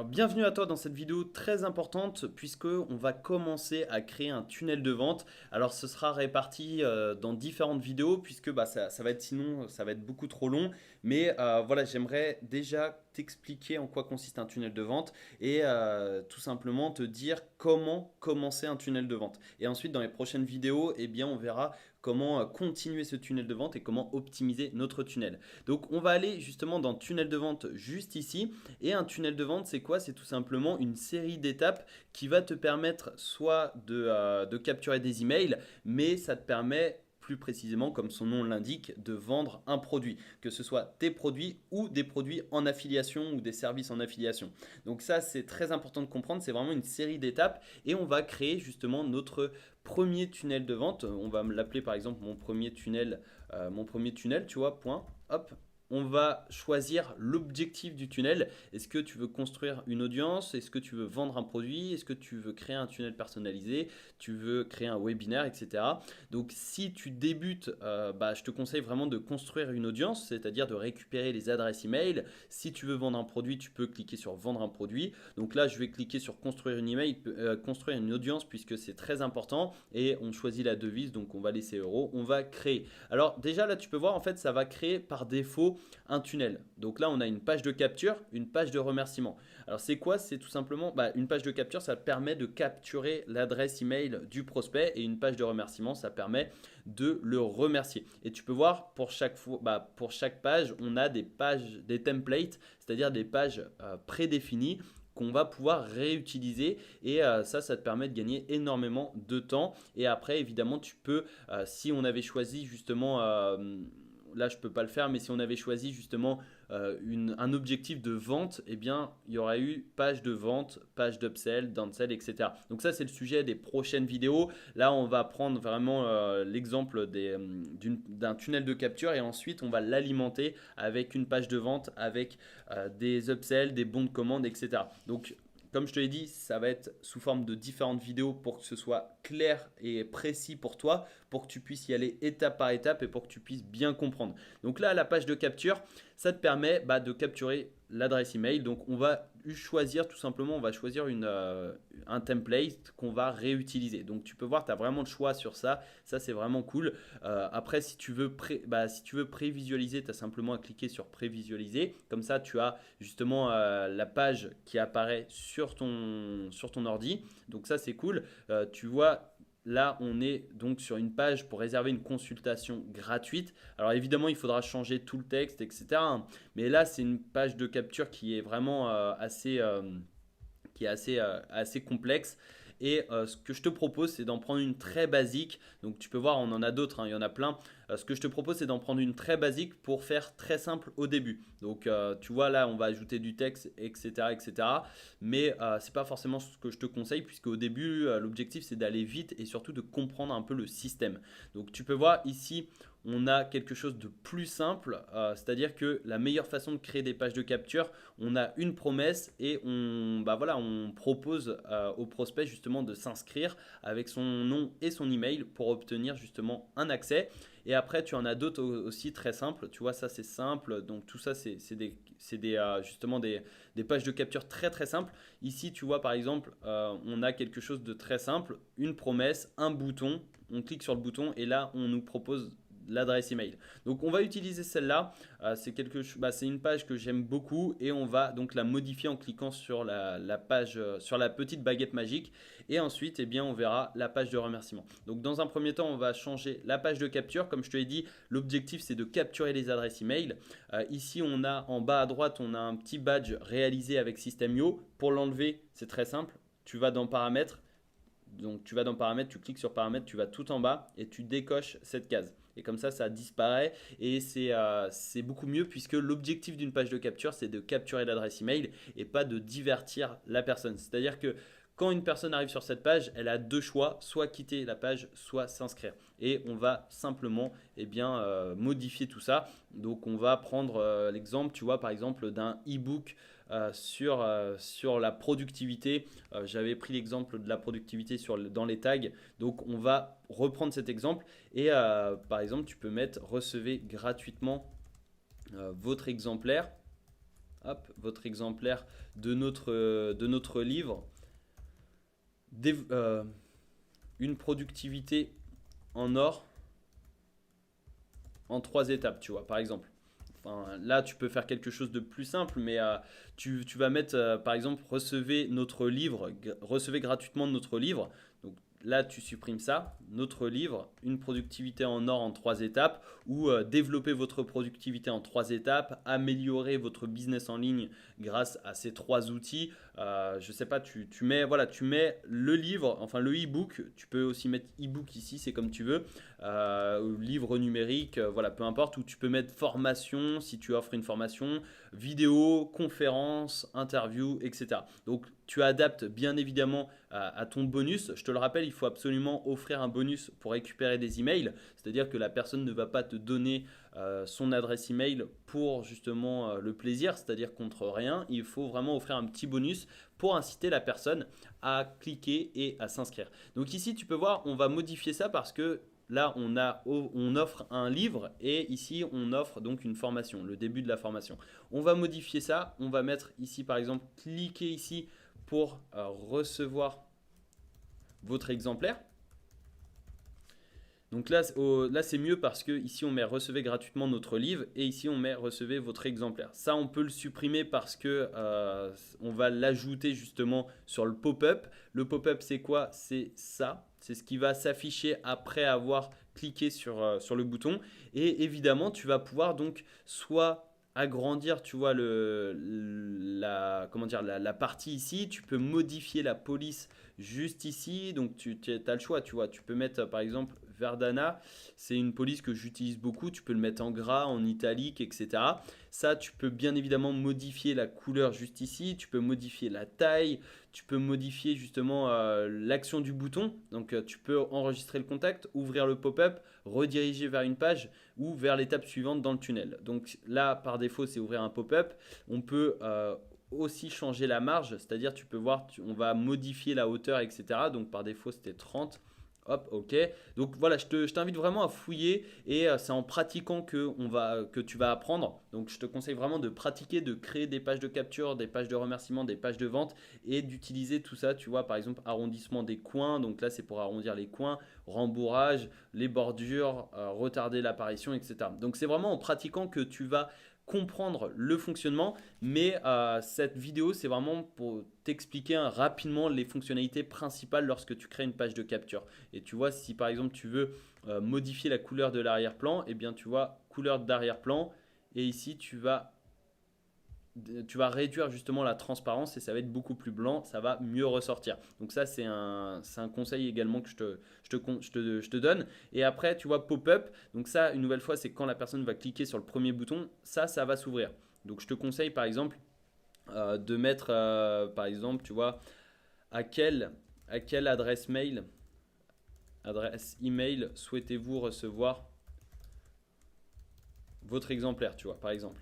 Alors bienvenue à toi dans cette vidéo très importante puisque on va commencer à créer un tunnel de vente. Alors ce sera réparti dans différentes vidéos puisque ça va être sinon ça va être beaucoup trop long. Mais voilà, j'aimerais déjà t'expliquer en quoi consiste un tunnel de vente et tout simplement te dire comment commencer un tunnel de vente. Et ensuite dans les prochaines vidéos, eh bien on verra comment continuer ce tunnel de vente et comment optimiser notre tunnel. Donc on va aller justement dans tunnel de vente juste ici. Et un tunnel de vente, c'est quoi? C'est tout simplement une série d'étapes qui va te permettre soit de capturer des emails, mais ça te permet plus précisément, comme son nom l'indique, de vendre un produit, que ce soit tes produits ou des produits en affiliation ou des services en affiliation. Donc ça, c'est très important de comprendre, c'est vraiment une série d'étapes et on va créer justement notre premier tunnel de vente. On va me l'appeler par exemple mon premier tunnel, tu vois, point, hop, on va choisir l'objectif du tunnel. Est-ce que tu veux construire une audience? Est-ce que tu veux vendre un produit? Est-ce que tu veux créer un tunnel personnalisé? Tu veux créer un webinaire, etc. Donc si tu débutes, je te conseille vraiment de construire une audience, c'est-à-dire de récupérer les adresses email. Si tu veux vendre un produit, tu peux cliquer sur vendre un produit. Donc là, je vais cliquer sur construire une email, construire une audience puisque c'est très important et on choisit la devise, donc on va laisser euro, on va créer. Alors déjà là, tu peux voir en fait, ça va créer par défaut un tunnel. Donc là, on a une page de capture, une page de remerciement. Alors c'est quoi? C'est tout simplement une page de capture, ça permet de capturer l'adresse email du prospect et une page de remerciement, ça permet de le remercier. Et tu peux voir pour chaque fois, pour chaque page, on a des pages, des templates, c'est-à-dire des pages prédéfinies qu'on va pouvoir réutiliser et ça te permet de gagner énormément de temps. Et après, évidemment, tu peux, si on avait choisi justement là je peux pas le faire, mais si on avait choisi justement un objectif de vente, eh bien il y aurait eu page de vente, page d'upsell, downsell, etc. Donc ça c'est le sujet des prochaines vidéos. Là on va prendre vraiment l'exemple d'un tunnel de capture et ensuite on va l'alimenter avec une page de vente, avec des upsells, des bons de commande, etc. Donc comme je te l'ai dit, ça va être sous forme de différentes vidéos pour que ce soit clair et précis pour toi, pour que tu puisses y aller étape par étape et pour que tu puisses bien comprendre. Donc là, la page de capture, ça te permet de capturer l'adresse email. Donc on va choisir tout simplement, on va choisir un template qu'on va réutiliser. Donc tu peux voir, tu as vraiment le choix sur ça. Ça, c'est vraiment cool. Après, si tu veux prévisualiser, tu as simplement à cliquer sur prévisualiser. Comme ça, tu as justement la page qui apparaît sur ton ordi. Donc ça, c'est cool. Tu vois, là, on est donc sur une page pour réserver une consultation gratuite. Alors évidemment, il faudra changer tout le texte, etc. Mais là, c'est une page de capture qui est vraiment assez complexe. Et ce que je te propose, c'est d'en prendre une très basique. Donc tu peux voir, on en a d'autres, hein, il y en a plein. Ce que je te propose, c'est d'en prendre une très basique pour faire très simple au début. Donc tu vois, là, on va ajouter du texte, etc. etc. Mais ce n'est pas forcément ce que je te conseille, puisque au début, l'objectif, c'est d'aller vite et surtout de comprendre un peu le système. Donc tu peux voir ici, on a quelque chose de plus simple, c'est-à-dire que la meilleure façon de créer des pages de capture, on a une promesse et on propose au prospect justement de s'inscrire avec son nom et son email pour obtenir justement un accès. Et après, tu en as d'autres aussi très simples. Tu vois, ça c'est simple. Donc tout ça, justement des pages de capture très très simples. Ici, tu vois par exemple, on a quelque chose de très simple, une promesse, un bouton. On clique sur le bouton et là, on nous propose l'adresse email. Donc on va utiliser celle-là. C'est une page que j'aime beaucoup et on va donc la modifier en cliquant sur la page, sur la petite baguette magique. Et ensuite, eh bien, on verra la page de remerciement. Donc dans un premier temps, on va changer la page de capture. Comme je te l'ai dit, l'objectif c'est de capturer les adresses email. Ici, on a en bas à droite, on a un petit badge réalisé avec System.io. Pour l'enlever, c'est très simple. Tu vas dans paramètres. Donc tu vas dans paramètres, tu cliques sur paramètres, tu vas tout en bas et tu décoches cette case. Et comme ça disparaît et c'est beaucoup mieux puisque l'objectif d'une page de capture, c'est de capturer l'adresse email et pas de divertir la personne. C'est-à-dire que quand une personne arrive sur cette page, elle a deux choix, soit quitter la page, soit s'inscrire. Et on va simplement modifier tout ça. Donc on va prendre l'exemple, tu vois, par exemple d'un e-book sur la productivité. J'avais pris l'exemple de la productivité dans les tags. Donc on va reprendre cet exemple et par exemple tu peux mettre recevez gratuitement votre exemplaire. hop, votre exemplaire de notre livre. Une productivité en or en 3 étapes, tu vois, par exemple. Enfin, là, tu peux faire quelque chose de plus simple, mais tu vas mettre, par exemple, recevez gratuitement notre livre. Donc là, tu supprimes ça, notre livre, une productivité en or en 3 étapes, ou développer votre productivité en 3 étapes, améliorer votre business en ligne grâce à ces 3 outils. Je sais pas, tu mets le livre, enfin le e-book, tu peux aussi mettre e-book ici, c'est comme tu veux, livre numérique, voilà, peu importe, où tu peux mettre formation si tu offres une formation, vidéo, conférence, interview, etc. Donc tu adaptes bien évidemment à ton bonus. Je te le rappelle, il faut absolument offrir un bonus pour récupérer des emails, c'est-à-dire que la personne ne va pas te donner son adresse email pour justement le plaisir, c'est-à-dire contre rien. Il faut vraiment offrir un petit bonus pour inciter la personne à cliquer et à s'inscrire. Donc ici, tu peux voir, on va modifier ça parce que là, on offre un livre et ici, on offre donc une formation, le début de la formation. On va modifier ça. On va mettre ici, par exemple, cliquez ici pour recevoir votre exemplaire. Donc là, là c'est mieux parce que ici on met recevez gratuitement notre livre et ici on met recevez votre exemplaire. Ça on peut le supprimer parce que on va l'ajouter justement sur le pop-up. Le pop-up c'est quoi? C'est ça. C'est ce qui va s'afficher après avoir cliqué sur le bouton. Et évidemment tu vas pouvoir donc soit agrandir, tu vois, comment dire, la partie ici. Tu peux modifier la police juste ici. Donc tu as le choix, tu vois. Tu peux mettre par exemple Verdana, c'est une police que j'utilise beaucoup. Tu peux le mettre en gras, en italique, etc. Ça, tu peux bien évidemment modifier la couleur juste ici. Tu peux modifier la taille. Tu peux modifier justement l'action du bouton. Donc, tu peux enregistrer le contact, ouvrir le pop-up, rediriger vers une page ou vers l'étape suivante dans le tunnel. Donc là, par défaut, c'est ouvrir un pop-up. On peut aussi changer la marge, c'est-à-dire tu peux voir, on va modifier la hauteur, etc. Donc par défaut, c'était 30. Hop, ok. Donc voilà, je t'invite vraiment à fouiller et c'est en pratiquant que tu vas apprendre. Donc je te conseille vraiment de pratiquer, de créer des pages de capture, des pages de remerciement, des pages de vente et d'utiliser tout ça. Tu vois, par exemple, arrondissement des coins. Donc là, c'est pour arrondir les coins, rembourrage, les bordures, retarder l'apparition, etc. Donc c'est vraiment en pratiquant que tu vas comprendre le fonctionnement, mais cette vidéo c'est vraiment pour t'expliquer rapidement les fonctionnalités principales lorsque tu crées une page de capture. Et tu vois, si par exemple tu veux modifier la couleur de l'arrière-plan, et bien tu vois couleur d'arrière-plan et ici tu vas réduire justement la transparence et ça va être beaucoup plus blanc, ça va mieux ressortir. Donc ça, c'est un conseil également que je te donne. Et après, tu vois, pop-up. Donc ça, une nouvelle fois, c'est quand la personne va cliquer sur le premier bouton, ça va s'ouvrir. Donc je te conseille par exemple de mettre, par exemple, tu vois, à quelle adresse email souhaitez-vous recevoir votre exemplaire, tu vois, par exemple.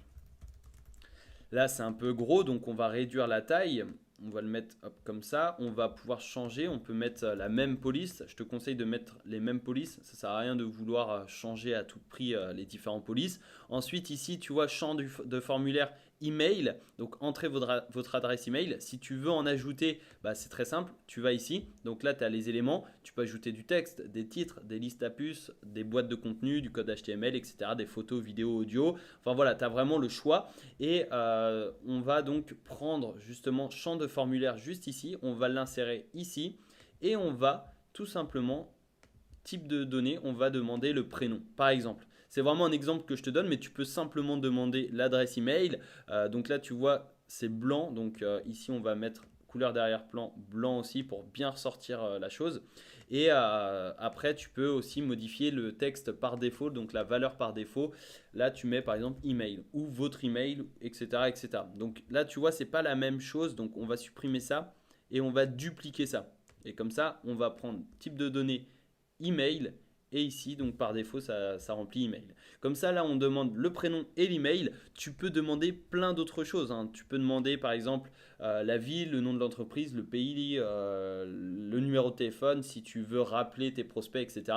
Là, c'est un peu gros, donc on va réduire la taille. On va le mettre comme ça. On va pouvoir changer. On peut mettre la même police. Je te conseille de mettre les mêmes polices. Ça ne sert à rien de vouloir changer à tout prix les différentes polices. Ensuite, ici, tu vois, champ de formulaire email. Donc, entrez votre adresse email. Si tu veux en ajouter, bah, c'est très simple. Tu vas ici. Donc là, tu as les éléments. Tu peux ajouter du texte, des titres, des listes à puces, des boîtes de contenu, du code HTML, etc. Des photos, vidéos, audio. Enfin voilà, tu as vraiment le choix. Et on va donc prendre justement champ de formulaire juste ici, on va l'insérer ici et on va tout simplement, type de données, on va demander le prénom par exemple. C'est vraiment un exemple que je te donne, mais tu peux simplement demander l'adresse email. Donc là tu vois c'est blanc, donc ici on va mettre couleur d'arrière-plan blanc aussi pour bien ressortir la chose. Et après, tu peux aussi modifier le texte par défaut, donc la valeur par défaut. Là, tu mets par exemple email ou votre email, etc., etc. Donc là, tu vois, c'est pas la même chose. Donc on va supprimer ça et on va dupliquer ça. Et comme ça, on va prendre type de données email et ici, donc par défaut, ça remplit email. Comme ça, là, on demande le prénom et l'email. Tu peux demander plein d'autres choses, hein. Tu peux demander par exemple la ville, le nom de l'entreprise, le pays, le numéro de téléphone, si tu veux rappeler tes prospects, etc.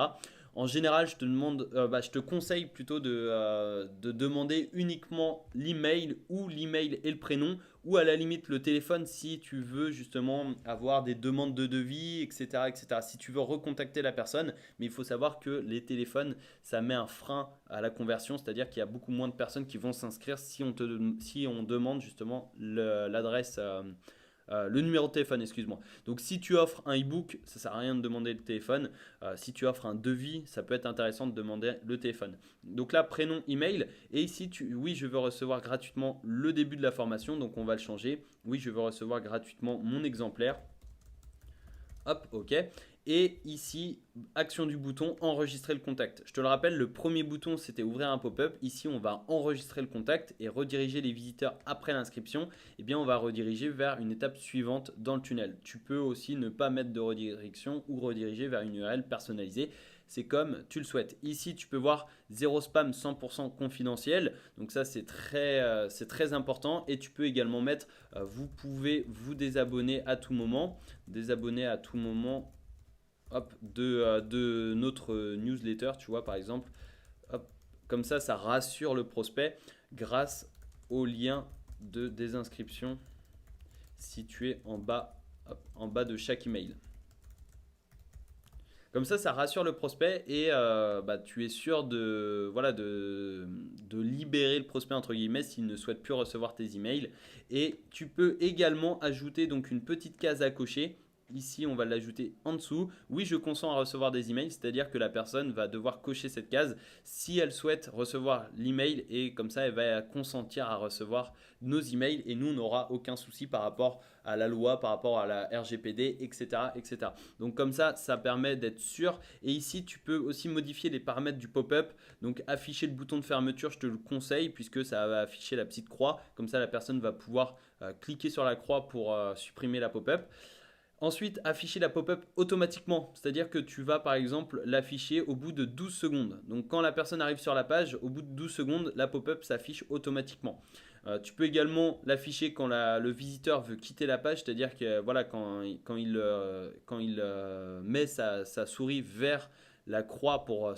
En général, je te conseille plutôt de demander uniquement l'email ou l'email et le prénom, ou à la limite le téléphone si tu veux justement avoir des demandes de devis, etc., etc. Si tu veux recontacter la personne, mais il faut savoir que les téléphones, ça met un frein à la conversion, c'est-à-dire qu'il y a beaucoup moins de personnes qui vont s'inscrire si on demande justement l'adresse. Le numéro de téléphone, excuse-moi. Donc si tu offres un e-book, ça sert à rien de demander le téléphone. Si tu offres un devis, ça peut être intéressant de demander le téléphone. Donc là, prénom, email. Et ici, oui, je veux recevoir gratuitement le début de la formation. Donc on va le changer. Oui, je veux recevoir gratuitement mon exemplaire. Hop, ok. Et ici, action du bouton, enregistrer le contact. Je te le rappelle, le premier bouton, c'était ouvrir un pop-up. Ici, on va enregistrer le contact et rediriger les visiteurs après l'inscription. Eh bien, on va rediriger vers une étape suivante dans le tunnel. Tu peux aussi ne pas mettre de redirection ou rediriger vers une URL personnalisée. C'est comme tu le souhaites. Ici, tu peux voir 0 spam 100% confidentiel. Donc ça, c'est très important. Et tu peux également mettre, vous pouvez vous désabonner à tout moment. Désabonner à tout moment, hop, de notre newsletter, tu vois, par exemple. Hop, comme ça rassure le prospect grâce au lien de désinscription situé en bas de chaque email. Comme ça rassure le prospect et tu es sûr de libérer le prospect entre guillemets s'il ne souhaite plus recevoir tes emails. Et tu peux également ajouter donc une petite case à cocher. Ici, on va l'ajouter en dessous. Oui, je consens à recevoir des emails, c'est-à-dire que la personne va devoir cocher cette case si elle souhaite recevoir l'email et comme ça, elle va consentir à recevoir nos emails et nous, on n'aura aucun souci par rapport à la loi, par rapport à la RGPD, etc., etc. Donc comme ça permet d'être sûr. Et ici, tu peux aussi modifier les paramètres du pop-up. Donc afficher le bouton de fermeture, je te le conseille puisque ça va afficher la petite croix. Comme ça, la personne va pouvoir cliquer sur la croix pour supprimer la pop-up. Ensuite, afficher la pop-up automatiquement, c'est-à-dire que tu vas par exemple l'afficher au bout de 12 secondes. Donc quand la personne arrive sur la page, au bout de 12 secondes, la pop-up s'affiche automatiquement. Tu peux également l'afficher quand le visiteur veut quitter la page, c'est-à-dire que voilà, quand il met sa souris vers la croix pour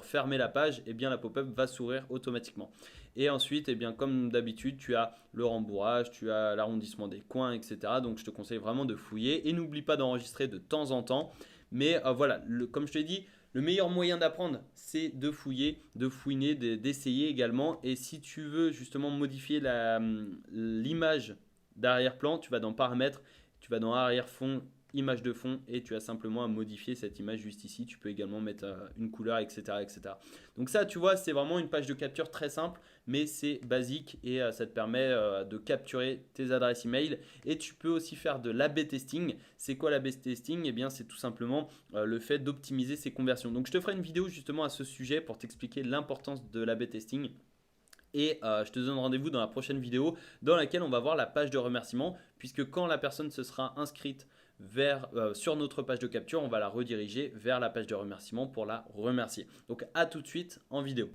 fermer la page, eh bien la pop-up va s'ouvrir automatiquement. Et ensuite, eh bien, comme d'habitude, tu as le rembourrage, tu as l'arrondissement des coins, etc. Donc je te conseille vraiment de fouiller et n'oublie pas d'enregistrer de temps en temps. Mais voilà, comme je te l'ai dit, le meilleur moyen d'apprendre, c'est de fouiller, de fouiner, d'essayer également. Et si tu veux justement modifier l'image d'arrière-plan, tu vas dans paramètres, tu vas dans arrière-fond, image de fond et tu as simplement à modifier cette image juste ici. Tu peux également mettre une couleur, etc., etc. Donc ça, tu vois, c'est vraiment une page de capture très simple, mais c'est basique et ça te permet de capturer tes adresses email. Et tu peux aussi faire de l'A/B testing. C'est quoi l'A/B testing? Eh bien, c'est tout simplement le fait d'optimiser ses conversions. Donc, je te ferai une vidéo justement à ce sujet pour t'expliquer l'importance de l'A/B testing. Et je te donne rendez-vous dans la prochaine vidéo dans laquelle on va voir la page de remerciement, puisque quand la personne se sera inscrite sur notre page de capture, on va la rediriger vers la page de remerciement pour la remercier. Donc à tout de suite en vidéo.